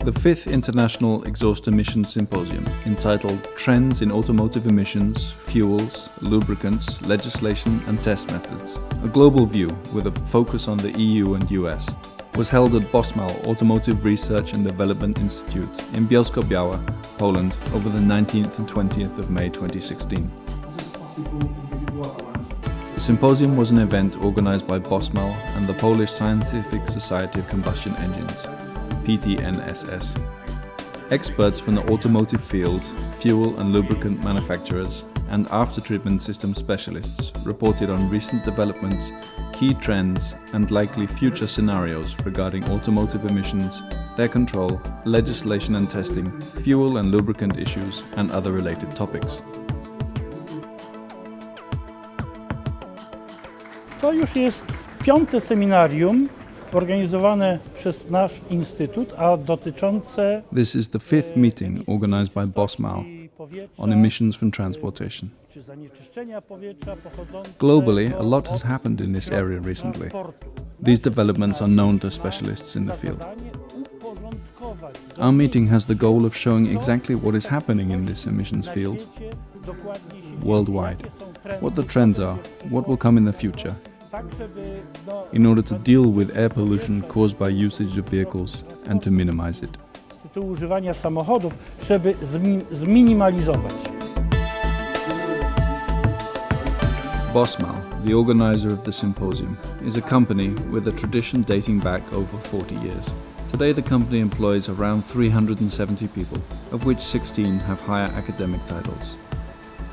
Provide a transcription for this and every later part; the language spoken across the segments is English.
The 5th International Exhaust Emissions Symposium, entitled Trends in Automotive Emissions, Fuels, Lubricants, Legislation and Test Methods, a global view with a focus on the EU and US, was held at BOSMAL Automotive Research and Development Institute in Bielsko-Biała, Poland, over the 19th and 20th of May 2016. The Symposium was an event organized by BOSMAL and the Polish Scientific Society of Combustion Engines, PTNSS. Experts from the automotive field, fuel and lubricant manufacturers, and after-treatment system specialists reported on recent developments, key trends, and likely future scenarios regarding automotive emissions, their control, legislation and testing, fuel and lubricant issues, and other related topics. To już jest 5. seminarium organizowane przez nasz instytut, a dotyczące... This is the 5th meeting organized by BOSMAL on emissions from transportation. Globally, a lot has happened in this area recently. These developments are known to specialists in the field. Our meeting has the goal of showing exactly what is happening in this emissions field worldwide, what the trends are, what will come in the future, in order to deal with air pollution caused by usage of vehicles and to minimize it. Z tytułu używania samochodów, żeby zminimalizować. BOSMAL, the organizer of the symposium, is a company with a tradition dating back over 40 years. Today the company employs around 370 people, of which 16 have higher academic titles.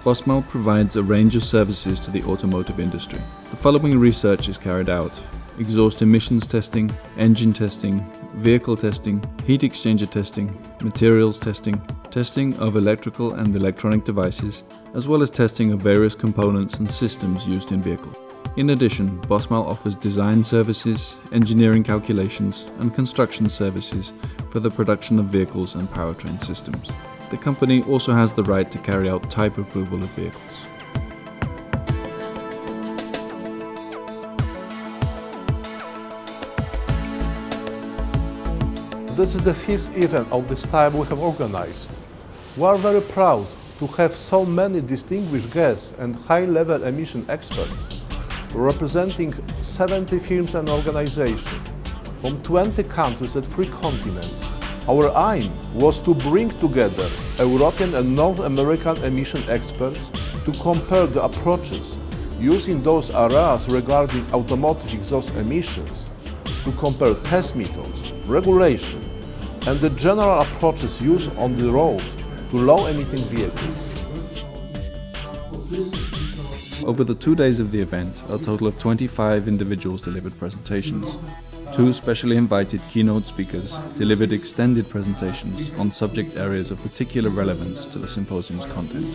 BOSMAL provides a range of services to the automotive industry. The following research is carried out: exhaust emissions testing, engine testing, vehicle testing, heat exchanger testing, materials testing, testing of electrical and electronic devices, as well as testing of various components and systems used in vehicles. In addition, BOSMAL offers design services, engineering calculations, and construction services for the production of vehicles and powertrain systems. The company also has the right to carry out type approval of vehicles. This is the 5th event of this type we have organized. We are very proud to have so many distinguished guests and high-level emission experts representing 70 firms and organizations from 20 countries and 3 continents. Our aim was to bring together European and North American emission experts to compare the approaches used in those areas regarding automotive exhaust emissions, to compare test methods, regulation, and the general approaches used on the road to low-emitting vehicles. Over the 2 days of the event, a total of 25 individuals delivered presentations. 2 specially invited keynote speakers delivered extended presentations on subject areas of particular relevance to the symposium's content.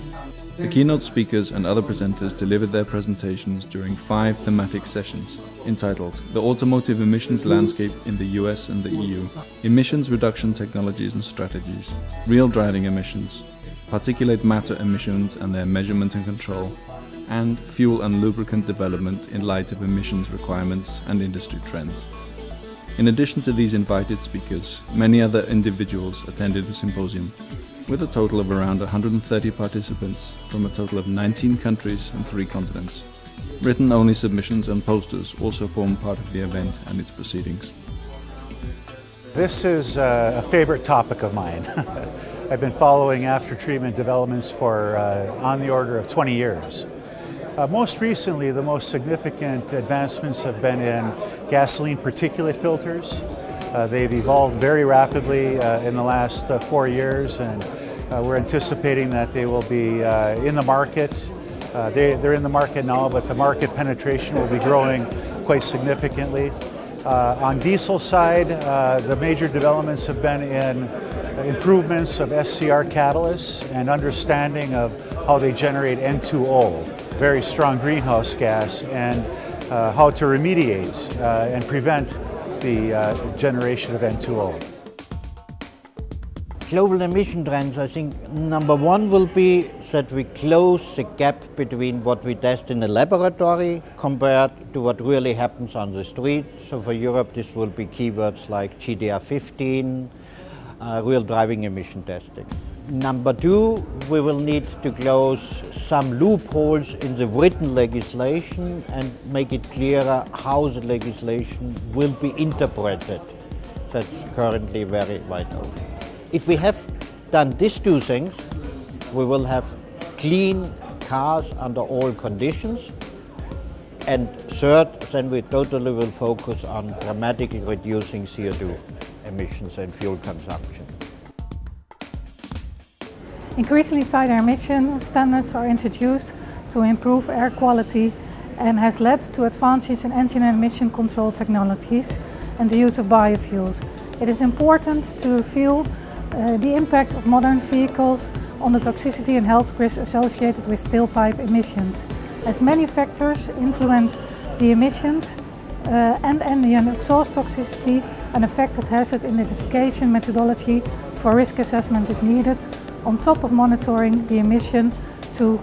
The keynote speakers and other presenters delivered their presentations during 5 thematic sessions entitled The Automotive Emissions Landscape in the US and the EU, Emissions Reduction Technologies and Strategies, Real Driving Emissions, Particulate Matter Emissions and their Measurement and Control, and Fuel and Lubricant Development in Light of Emissions Requirements and Industry Trends. In addition to these invited speakers, many other individuals attended the symposium, with a total of around 130 participants from a total of 19 countries and 3 continents. Written-only submissions and posters also form part of the event and its proceedings. This is a favorite topic of mine. I've been following after-treatment developments for on the order of 20 years. Most recently, the most significant advancements have been in gasoline particulate filters. They've evolved very rapidly in the last 4 years, and we're anticipating that they will be in the market. They're in the market now, but the market penetration will be growing quite significantly. On diesel side, the major developments have been in improvements of SCR catalysts and understanding of how they generate N2O, very strong greenhouse gas, and how to remediate and prevent the generation of N2O. Global emission trends, I think number 1 will be that we close the gap between what we test in the laboratory compared to what really happens on the street. So for Europe, this will be keywords like GDR 15, real driving emission testing. Number two, we will need to close some loopholes in the written legislation and make it clearer how the legislation will be interpreted. That's currently very vital. If we have done these two things, we will have clean cars under all conditions. And third, then we totally will focus on dramatically reducing CO2 emissions and fuel consumption. Increasingly tighter emission standards are introduced to improve air quality and has led to advances in engine and emission control technologies and the use of biofuels. It is important to feel the impact of modern vehicles on the toxicity and health risks associated with tailpipe emissions, as many factors influence the emissions and the exhaust toxicity. An affected hazard identification methodology for risk assessment is needed, on top of monitoring the emission to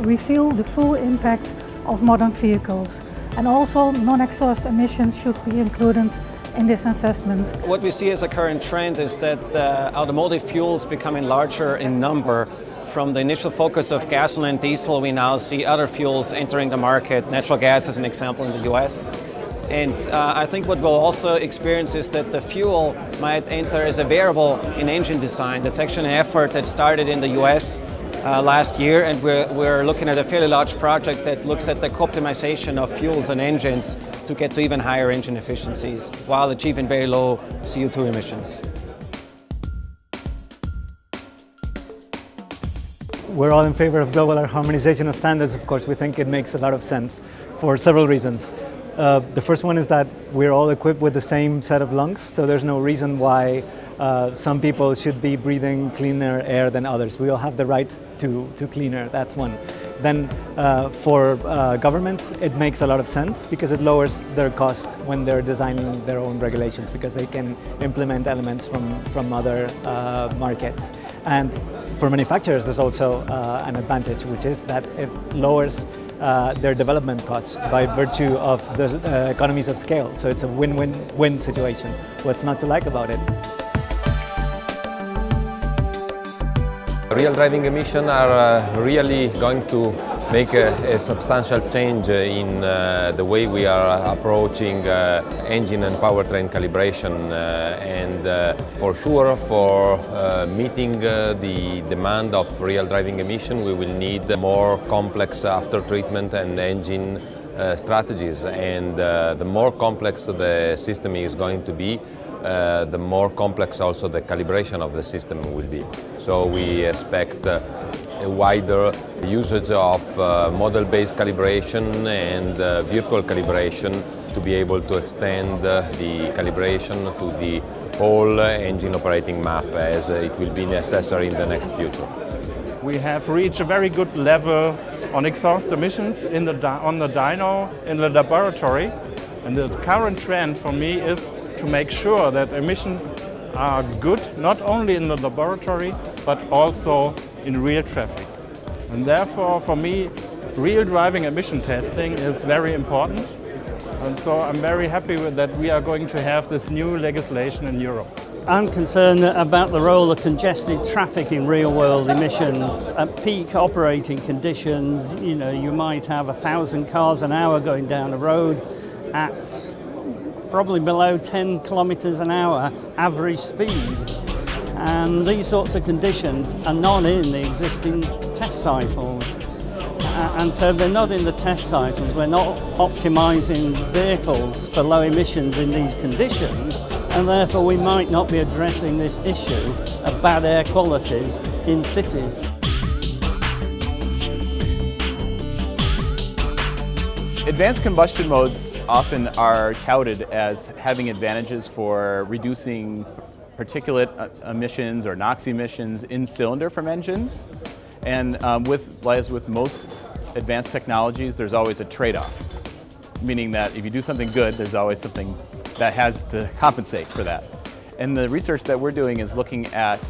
reveal the full impact of modern vehicles. And also non-exhaust emissions should be included in this assessment. What we see as a current trend is that automotive fuels becoming larger in number. From the initial focus of gasoline and diesel, we now see other fuels entering the market, natural gas as an example in the US. And I think what we'll also experience is that the fuel might enter as a variable in engine design. That's actually an effort that started in the US last year, and we're looking at a fairly large project that looks at the co-optimization of fuels and engines to get to even higher engine efficiencies while achieving very low CO2 emissions. We're all in favor of global harmonization of standards. Of course, we think it makes a lot of sense for several reasons. The first one is that we're all equipped with the same set of lungs, so there's no reason why some people should be breathing cleaner air than others. We all have the right to cleaner, that's one. Then for governments, it makes a lot of sense because it lowers their cost when they're designing their own regulations, because they can implement elements from other markets. And for manufacturers, there's also an advantage, which is that it lowers their development costs by virtue of the economies of scale. So it's a win-win-win situation. What's not to like about it? Real driving emissions are really going to make a substantial change in the way we are approaching engine and powertrain calibration, and for sure for meeting the demand of real driving emission we will need more complex after treatment and engine strategies, and the more complex the system is going to be, the more complex also the calibration of the system will be. So we expect a wider usage of model-based calibration and virtual calibration to be able to extend the calibration to the whole engine operating map, as it will be necessary in the next future. We have reached a very good level on exhaust emissions on the dyno in the laboratory, and the current trend for me is to make sure that emissions are good, not only in the laboratory, but also in real traffic. And therefore, for me, real driving emission testing is very important. And so I'm very happy with that we are going to have this new legislation in Europe. I'm concerned about the role of congested traffic in real-world emissions. At peak operating conditions, you might have 1,000 cars an hour going down the road at probably below 10 kilometers an hour average speed. And these sorts of conditions are not in the existing test cycles. And so they're not in the test cycles. We're not optimizing vehicles for low emissions in these conditions, and therefore we might not be addressing this issue of bad air qualities in cities. Advanced combustion modes often are touted as having advantages for reducing particulate emissions or NOx emissions in cylinder from engines. And as with most advanced technologies, there's always a trade-off, meaning that if you do something good, there's always something that has to compensate for that. And the research that we're doing is looking at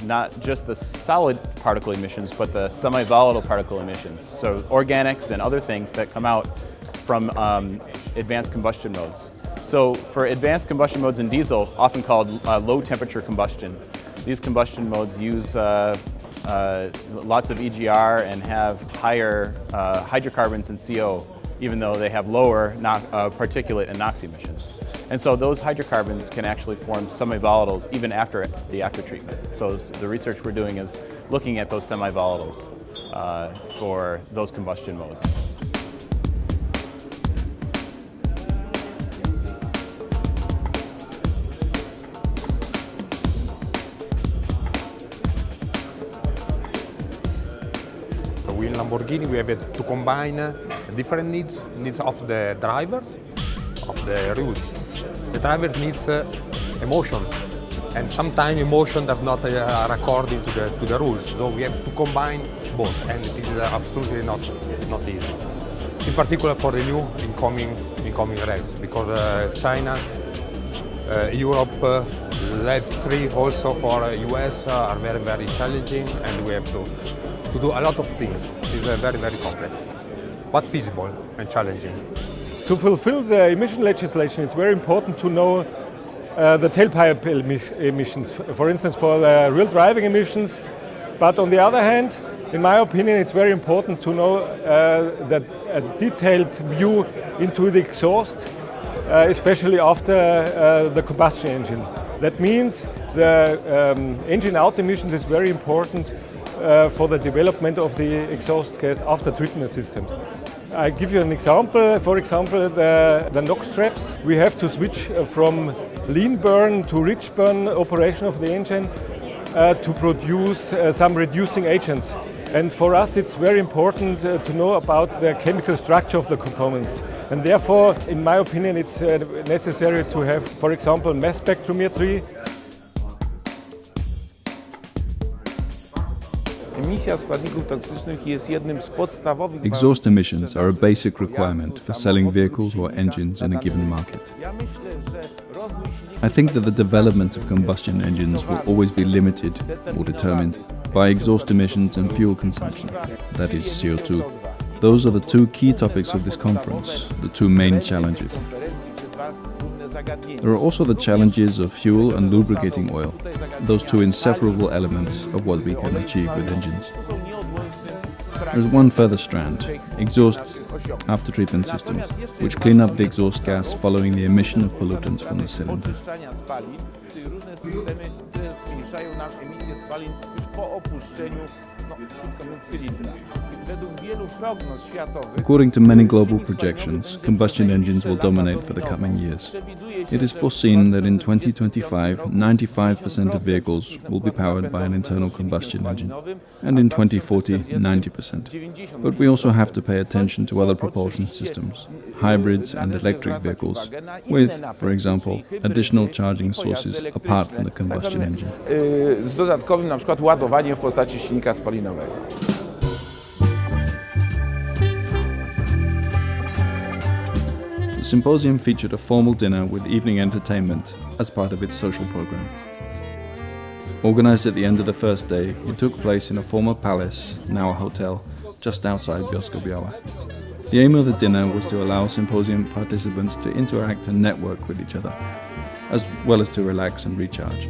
not just the solid particle emissions, but the semi-volatile particle emissions. So organics and other things that come out from advanced combustion modes. So for advanced combustion modes in diesel, often called low temperature combustion, these combustion modes use lots of EGR and have higher hydrocarbons and CO, even though they have lower particulate and NOx emissions. And so those hydrocarbons can actually form semi-volatiles even after the aftertreatment. So the research we're doing is looking at those semi-volatiles for those combustion modes. In Lamborghini we have to combine different needs of the drivers, of the rules. The driver needs emotion, and sometimes emotion does not according to the rules. So we have to combine both, and it is absolutely not easy. In particular for the new incoming regs, because China, Europe, Level 3 also for US are very, very challenging, and we have to do a lot of things. It's very, very complex, but feasible and challenging. To fulfill the emission legislation, it's very important to know the tailpipe emissions, for instance, for the real driving emissions. But on the other hand, in my opinion, it's very important to know that a detailed view into the exhaust, especially after the combustion engine. That means the engine out emissions is very important for the development of the exhaust gas after treatment systems. I give you an example. For example, the NOx traps. We have to switch from lean burn to rich burn operation of the engine to produce some reducing agents. And for us, it's very important to know about the chemical structure of the components. And therefore, in my opinion, it's necessary to have, for example, mass spectrometry. Exhaust emissions are a basic requirement for selling vehicles or engines in a given market. I think that the development of combustion engines will always be limited or determined by exhaust emissions and fuel consumption, that is CO2. Those are the two key topics of this conference, the two main challenges. There are also the challenges of fuel and lubricating oil, those two inseparable elements of what we can achieve with engines. There is one further strand, exhaust after-treatment systems, which clean up the exhaust gas following the emission of pollutants from the cylinder. According to many global projections, combustion engines will dominate for the coming years. It is foreseen that in 2025, 95% of vehicles will be powered by an internal combustion engine, and in 2040, 90%. But we also have to pay attention to other propulsion systems, hybrids and electric vehicles, with, for example, additional charging sources apart from the combustion engine. Z dodatkowym na przykład ładowaniem w postaci silnika spalinowego. The Symposium featured a formal dinner with evening entertainment as part of its social program. Organized at the end of the first day, it took place in a former palace, now a hotel, just outside Bielsko-Biała. The aim of the dinner was to allow Symposium participants to interact and network with each other, as well as to relax and recharge.